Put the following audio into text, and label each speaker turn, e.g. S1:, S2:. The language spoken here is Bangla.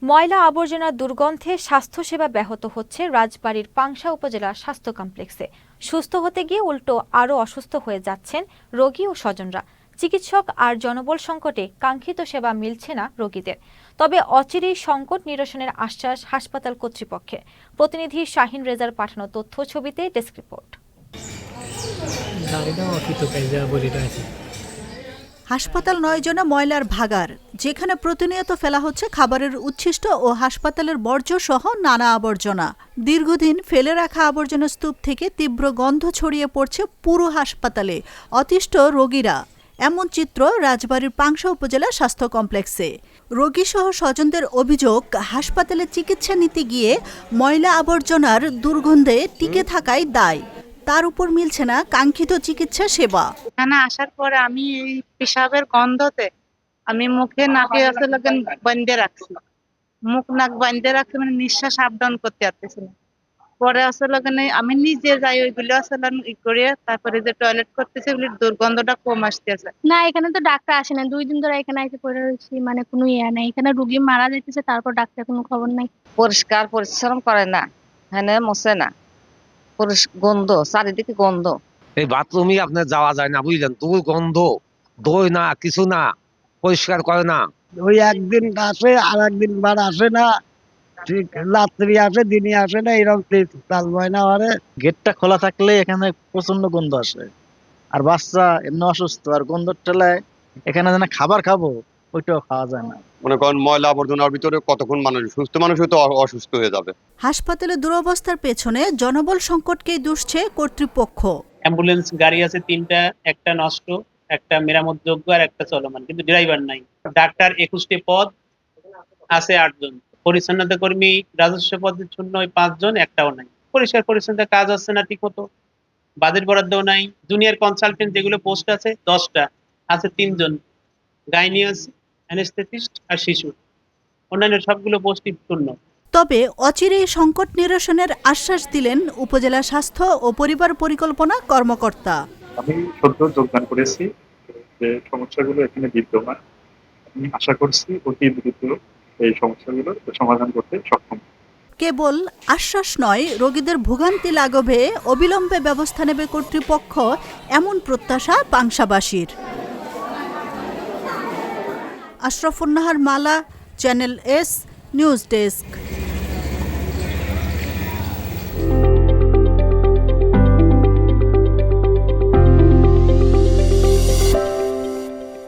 S1: ময়লা আবর্জনার দুর্গন্ধে স্বাস্থ্যসেবা ব্যাহত হচ্ছে রাজবাড়ীর পাংশা উপজেলার স্বাস্থ্য কমপ্লেক্সে। সুস্থ হতে গিয়ে উল্টো আরও অসুস্থ হয়ে যাচ্ছেন রোগী ও স্বজনরা। চিকিৎসক আর জনবল সংকটে কাঙ্ক্ষিত সেবা মিলছে না রোগীদের। তবে অচিরেই সংকট নিরসনের আশ্বাস হাসপাতাল কর্তৃপক্ষের। প্রতিনিধি শাহিন রেজার পাঠানো তথ্য ছবিতে ডেস্ক রিপোর্ট।
S2: হাসপাতাল ৯ জনা ময়লার ভাগার, যেখানে প্রতিনিয়ত ফেলা হচ্ছে খাবারের উচ্ছিষ্ট ও হাসপাতালের বর্জ্য সহ নানা আবর্জনা। দীর্ঘদিন ফেলে রাখা আবর্জনা স্তূপ থেকে তীব্র গন্ধ ছড়িয়ে পড়ছে পুরো হাসপাতালে, অতিষ্ঠ রোগীরা। এমন চিত্র রাজবাড়ীর পাংশা উপজেলা স্বাস্থ্য কমপ্লেক্সে। রোগীসহ স্বজনদের অভিযোগ, হাসপাতালে চিকিৎসা নিতে গিয়ে ময়লা আবর্জনার দুর্গন্ধে টিকে থাকাই দায়। তার উপর মিলছে না কাঙ্ক্ষিত চিকিৎসা সেবা।
S3: এখানে আসার পরে আমি এই পেশাবের গন্ধতে আমি মুখে নাকে আসলে বন্ধে রাখছি, মুখ নাক বন্ধে রাখছি, মানে নিঃশ্বাস আপ ডাউন করতে পারতেছি না। পরে আসলে আমি নিজে যাই ওইগুলো আসলে করে তারপরে যে টয়লেট করতেছি ওগুলির দুর্গন্ধটা কম আসতেছে।
S4: না, এখানে তো ডাক্তার আসে না, 2 দিন ধরে এখানে এসে পড়ে রয়েছি, মানে কোনো ইয়ে নেই। এখানে রুগী মারা যাইতেছে, তারপর ডাক্তার কোনো খবর নাই।
S5: পরিষ্কার পরিচ্ছন্ন করে না, হ্যাঁ মোছে না, গন্ধ, চারিদিকে গন্ধ।
S6: এই বাথরুমে আপনার যাওয়া যায় না, বুঝলেন, তুই গন্ধ, দই না, কিছু না, পরিষ্কার করে না।
S7: ওই একদিন আসে আর একদিন বার আসে না, ঠিক রাত্রি আসে দিনই আসে না, এরকম চাল হয় না।
S8: গেটটা খোলা থাকলে এখানে প্রচন্ড গন্ধ আসে, আর বাচ্চা এমনি অসুস্থ, আর গন্ধ ঠেলায় এখানে যেন খাবার খাবো ওইটাও খাওয়া যায় না।
S9: মনে করেন ময়লা আবর্জনার ভিতরে কতক্ষণ মানুষ, সুস্থ মানুষ তো অসুস্থ হয়ে যাবে।
S2: হাসপাতালে দুরবস্থার পেছনে জনবল সংকটকেই দুষছে কর্তৃপক্ষ।
S10: অ্যাম্বুলেন্স গাড়ি আছে 3টা, একটা নষ্ট, একটা মেরামতযোগ্য আর একটা চলমান, কিন্তু ড্রাইভার নাই। ডাক্তার 21টি পদ আছে 8 জন, পরিচ্ছন্নতা কর্মী রাজস্ব পদের জন্য 5 জন, একটাও নাই। পরিষ্কার পরিচ্ছন্নতা কাজ হচ্ছে না ঠিক মতো, বাজেট বরাদ্দও নাই। জুনিয়র কনসালটেন্ট যেগুলো পোস্ট আছে 10টা, আছে 3 জন, গাইনি আছে, অ্যানেস্থেটিস্ট আর শিশু, অন্যান্য সবগুলো পোস্টই শূন্য।
S2: তবে অচিরেই সংকট নিরসনের আশ্বাস দিলেন উপজেলা স্বাস্থ্য ও পরিবার পরিকল্পনা কর্মকর্তা।
S11: আমি সদ্য যোগদান করেছি, যে সমস্যাগুলো এখানে বিদ্যমান, আমি আশা করছি অতি দ্রুত এই সমস্যাগুলো সমাধান করতে সক্ষম।
S2: কেবল আশ্বাস নয়, রোগীদের ভোগান্তি লাঘবে অবিলম্বে ব্যবস্থা নেবে কর্তৃপক্ষ, এমন প্রত্যাশা পাংশাবাসীর। আশরাফুন নাহার মালা, চ্যানেল এস নিউজ ডেস্ক।